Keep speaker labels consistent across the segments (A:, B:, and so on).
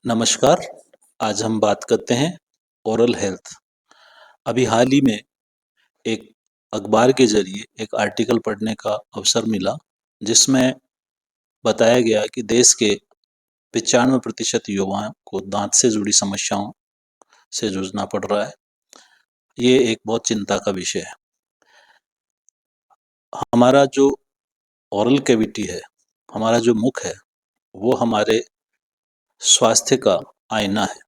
A: नमस्कार। आज हम बात करते हैं ओरल हेल्थ। अभी हाल ही में एक अखबार के ज़रिए एक आर्टिकल पढ़ने का अवसर मिला, जिसमें बताया गया कि देश के 95% युवाओं को दाँत से जुड़ी समस्याओं से जूझना पड़ रहा है। ये एक बहुत चिंता का विषय है। हमारा जो ओरल कैविटी है, हमारा जो मुख है, वो हमारे स्वास्थ्य का आईना है,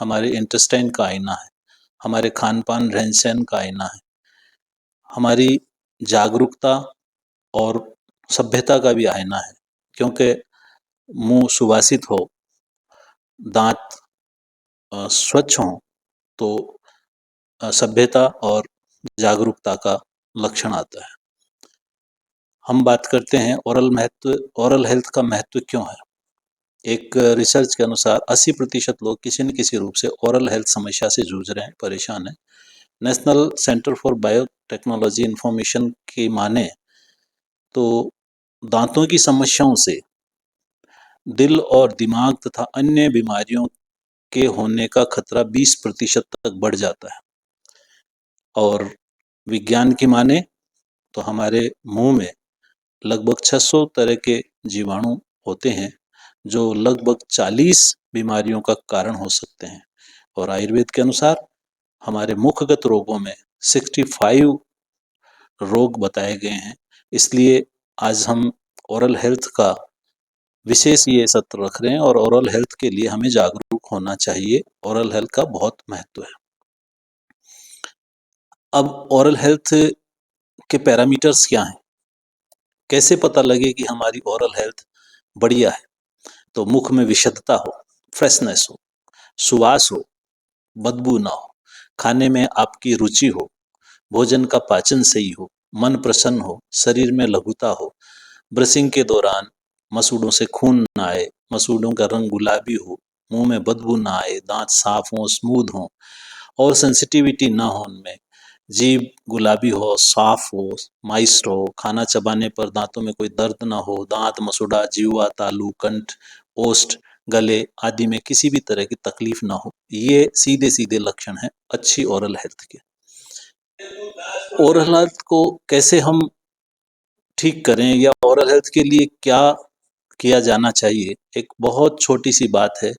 A: हमारे इंटेस्टाइन का आईना है, हमारे खान-पान, रहन-सहन का आईना है, हमारी जागरूकता और सभ्यता का भी आईना है। क्योंकि मुंह सुवासित हो, दांत स्वच्छ हों, तो सभ्यता और जागरूकता का लक्षण आता है। हम बात करते हैं ओरल हेल्थ का महत्व क्यों है। एक रिसर्च के अनुसार 80% लोग किसी न किसी रूप से ओरल हेल्थ समस्या से जूझ रहे हैं, परेशान हैं। National centre for biotechnology information की माने तो दांतों की समस्याओं से दिल और दिमाग तथा अन्य बीमारियों के होने का खतरा 20% तक बढ़ जाता है। और विज्ञान की माने तो हमारे मुंह में लगभग 600 तरह के जीवाणु होते हैं, जो लगभग 40 बीमारियों का कारण हो सकते हैं। और आयुर्वेद के अनुसार हमारे मुखगत रोगों में 65 रोग बताए गए हैं। इसलिए आज हम ओरल हेल्थ का विशेष ये सत्र रख रहे हैं और ओरल हेल्थ के लिए हमें जागरूक होना चाहिए। ओरल हेल्थ का बहुत महत्व है। अब ओरल हेल्थ के पैरामीटर्स क्या हैं, कैसे पता लगे कि हमारी ओरल हेल्थ बढ़िया है। तो मुख में विशुद्धता हो, फ्रेशनेस हो, सुवास हो, बदबू ना हो, खाने में आपकी रुचि हो, भोजन का पाचन सही हो, मन प्रसन्न हो, शरीर में लघुता हो, ब्रशिंग के दौरान मसूड़ों से खून ना आए, मसूड़ों का रंग गुलाबी हो, मुंह में बदबू ना आए, दांत साफ हो, स्मूथ हो और सेंसिटिविटी ना हो उनमें, जीभ गुलाबी हो, साफ हो, माइस्ट हो, खाना चबाने पर दांतों में कोई दर्द ना हो, दांत मसूड़ा, जीवा, तालू, कंठ, ओष्ठ, गले आदि में किसी भी तरह की तकलीफ ना हो। ये सीधे सीधे लक्षण हैं अच्छी ओरल हेल्थ के। ओरल हेल्थ को कैसे हम ठीक करें या ओरल हेल्थ के लिए क्या किया जाना चाहिए। एक बहुत छोटी सी बात है,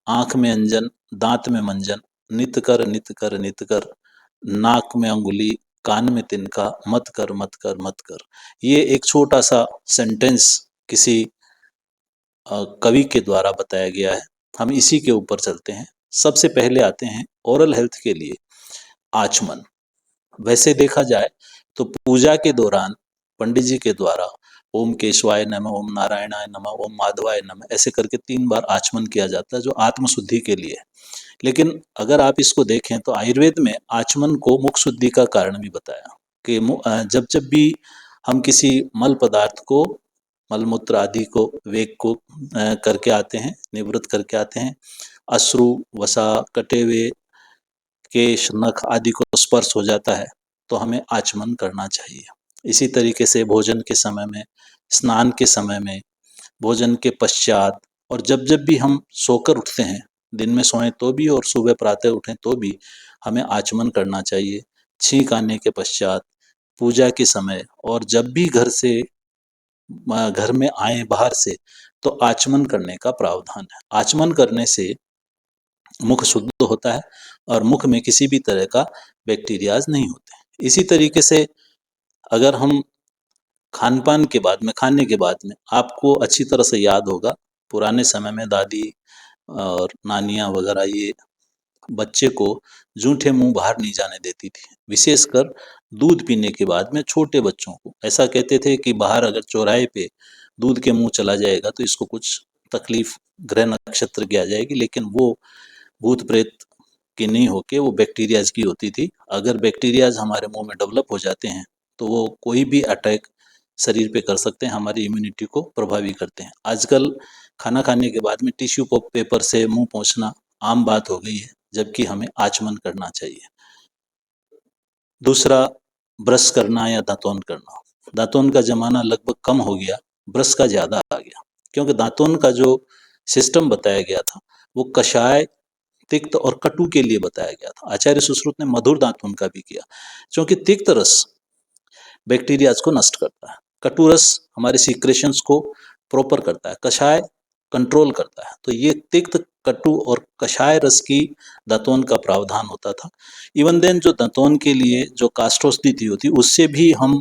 A: आंख में अंजन, दांत में मंजन, नित कर नित कर नित कर, नाक में अंगुली, कान में तिनका, मत कर मत कर मत कर। ये एक छोटा सा सेंटेंस किसी कवि के द्वारा बताया गया है। हम इसी के ऊपर चलते हैं। सबसे पहले आते हैं ओरल हेल्थ के लिए आचमन। वैसे देखा जाए तो पूजा के दौरान पंडित जी के द्वारा ओम केशवाय नमः, ओम नारायणाय नमः, ओम माधवाय नमः ऐसे करके 3 बार आचमन किया जाता है, जो आत्मशुद्धि के लिए है। लेकिन अगर आप इसको देखें तो आयुर्वेद में आचमन को मुख शुद्धि का कारण भी बताया कि जब जब भी हम किसी मल पदार्थ को, मलमूत्र आदि को, वेग को करके आते हैं, निवृत्त करके आते हैं, अश्रु, वसा, कटे हुए केश, नख आदि को स्पर्श हो जाता है, तो हमें आचमन करना चाहिए। इसी तरीके से भोजन के समय में, स्नान के समय में, भोजन के पश्चात और जब जब भी हम सोकर उठते हैं, दिन में सोएं तो भी और सुबह प्रातः उठें तो भी हमें आचमन करना चाहिए। छींक आने के पश्चात, पूजा के समय और जब भी घर में आए बाहर से, तो आचमन करने का प्रावधान है। आचमन करने से मुख शुद्ध होता है और मुख में किसी भी तरह का बैक्टीरियाज नहीं होते। इसी तरीके से अगर हम खान-पान के बाद में, खाने के बाद में, आपको अच्छी तरह से याद होगा, पुराने समय में दादी और नानियाँ वगैरह ये बच्चे को जूठे मुंह बाहर नहीं जाने देती थी। विशेषकर दूध पीने के बाद में छोटे बच्चों को ऐसा कहते थे कि बाहर अगर चौराहे पे दूध के मुंह चला जाएगा तो इसको कुछ तकलीफ ग्रह नक्षत्र की आ जाएगी, लेकिन वो भूत प्रेत की नहीं होके वो बैक्टीरियाज की होती थी। अगर बैक्टीरियाज हमारे मुंह में डेवलप हो जाते हैं तो वो कोई भी अटैक शरीर पे कर सकते हैं, हमारी इम्यूनिटी को प्रभावी करते हैं। आजकल खाना खाने के बाद में टिश्यू पेपर से मुंह पोंछना आम बात हो गई है, जबकि हमें आचमन करना चाहिए। दूसरा, ब्रश करना या दातुन करना। दातुन का जमाना लगभग कम हो गया, ब्रश का ज्यादा आ गया, क्योंकि दातुन का जो सिस्टम बताया गया था वो कषाय, तिक्त और कटु के लिए बताया गया था। आचार्य सुश्रुत ने मधुर दातून का भी किया, क्योंकि तिक्त रस बैक्टीरियाज को नष्ट करता है, कटु रस हमारे सीक्रेशंस को प्रॉपर करता है, कषाय कंट्रोल करता है। तो ये तिक्त, कटु और कषाय रस की दातून का प्रावधान होता था। इवन देन जो दातून के लिए जो काष्ठोष्ठी होती, उससे भी हम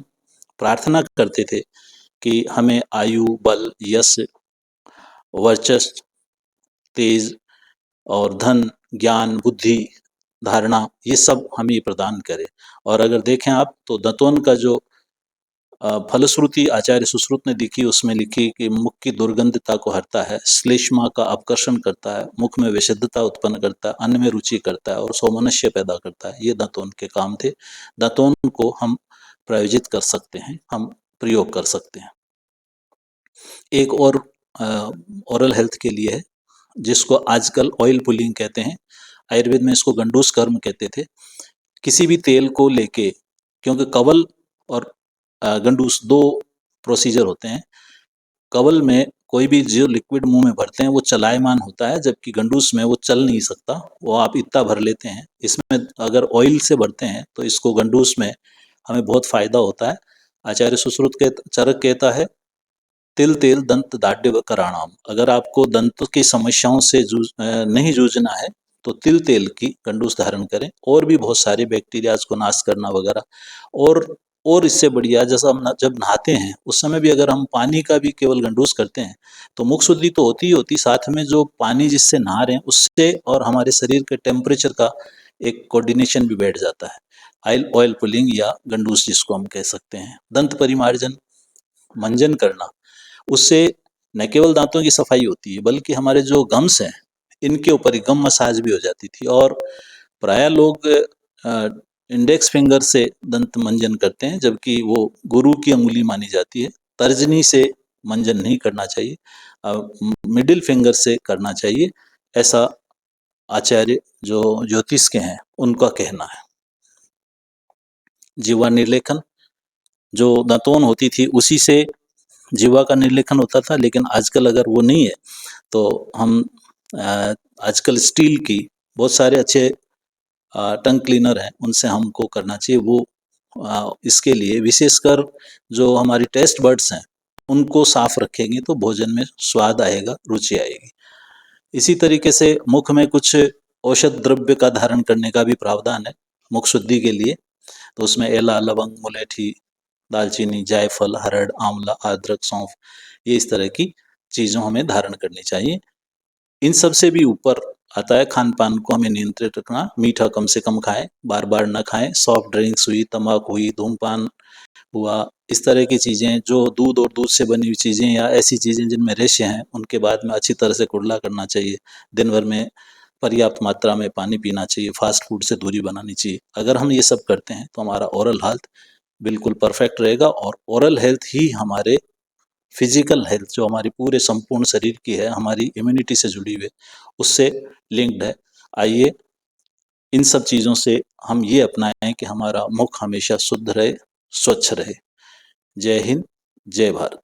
A: प्रार्थना करते थे कि हमें आयु, बल, यश, वर्चस्व, तेज और धन, ज्ञान, बुद्धि, धारणा, ये सब हमें प्रदान करे। और अगर देखें आप तो दंतोन का जो फलश्रुति आचार्य सुश्रुत ने लिखी, उसमें लिखी कि मुख की दुर्गंधता को हरता है, श्लेष्मा का अपकर्षण करता है, मुख में विशुद्धता उत्पन्न करता है, अन्न में रुचि करता है और सौमनस्य पैदा करता है। ये दातून के काम थे। दातून को हम प्रायोजित कर सकते हैं, हम प्रयोग कर सकते हैं। एक और ओरल हेल्थ के लिए है, जिसको आजकल ऑयल पुलिंग कहते हैं। आयुर्वेद में इसको गंडूस कर्म कहते थे। किसी भी तेल को लेके, क्योंकि कवल और गंडूस दो प्रोसीजर होते हैं। कवल में कोई भी जो लिक्विड मुंह में भरते हैं वो चलायमान होता है, जबकि गंडूस में वो चल नहीं सकता, वो आप इतना भर लेते हैं। इसमें अगर ऑयल से भरते हैं तो इसको गंडूस में हमें बहुत फायदा होता है। आचार्य सुश्रुत के चरक कहता है, तिल तेल दंत दाढ़्य कराणाम। अगर आपको दंत की समस्याओं से नहीं जूझना है तो तिल तेल की गंडूस धारण करें, और भी बहुत सारे बैक्टीरियाज को नाश करना वगैरह। और इससे बढ़िया, जैसा हम जब नहाते हैं उस समय भी अगर हम पानी का भी केवल गंडूस करते हैं तो मुख शुद्धि तो होती ही होती, साथ में जो पानी जिससे नहा रहे हैं उससे और हमारे शरीर के टेम्परेचर का एक कोऑर्डिनेशन भी बैठ जाता है। ऑयल पुलिंग या गंडूस जिसको हम कह सकते हैं। दंत परिमार्जन, मंजन करना, उससे न केवल दांतों की सफाई होती है बल्कि हमारे जो गम्स हैं इनके ऊपर ही गम मसाज भी हो जाती थी। और प्राय लोग इंडेक्स फिंगर से दंत मंजन करते हैं, जबकि वो गुरु की अंगुली मानी जाती है। तर्जनी से मंजन नहीं करना चाहिए, मिडिल फिंगर से करना चाहिए, ऐसा आचार्य जो ज्योतिष के हैं उनका कहना है। जीवा निर्लेखन, जो दांतोन होती थी उसी से जीवा का निर्लेखन होता था, लेकिन आजकल अगर वो नहीं है तो हम आजकल स्टील की बहुत सारे अच्छे टंग क्लीनर हैं, उनसे हमको करना चाहिए। वो इसके लिए विशेषकर जो हमारी टेस्ट बर्ड्स हैं उनको साफ रखेंगे तो भोजन में स्वाद आएगा, रुचि आएगी। इसी तरीके से मुख में कुछ औषध द्रव्य का धारण करने का भी प्रावधान है मुख शुद्धि के लिए। तो उसमें एला, लवंग, मुलेठी, दालचीनी, जायफल, हरड़, आंवला, अदरक, सौंफ, ये इस तरह की चीज़ों हमें धारण करनी चाहिए। इन सब से भी ऊपर आता है खान पान को हमें नियंत्रित रखना। मीठा कम से कम खाएं, बार बार न खाएं। सॉफ्ट ड्रिंक्स हुई, तंबाकू हुई, धूमपान हुआ, इस तरह की चीज़ें, जो दूध और दूध से बनी हुई चीज़ें या ऐसी चीज़ें जिनमें रेशे हैं, उनके बाद में अच्छी तरह से कुल्ला करना चाहिए। दिन भर में पर्याप्त मात्रा में पानी पीना चाहिए। फास्ट फूड से दूरी बनानी चाहिए। अगर हम ये सब करते हैं तो हमारा ओरल हेल्थ बिल्कुल परफेक्ट रहेगा। और ओरल हेल्थ ही हमारे फिजिकल हेल्थ, जो हमारी पूरे संपूर्ण शरीर की है, हमारी इम्यूनिटी से जुड़ी हुई है, उससे लिंक्ड है। आइए इन सब चीज़ों से हम ये अपनाएं कि हमारा मुख हमेशा शुद्ध रहे, स्वच्छ रहे। जय हिंद, जय भारत।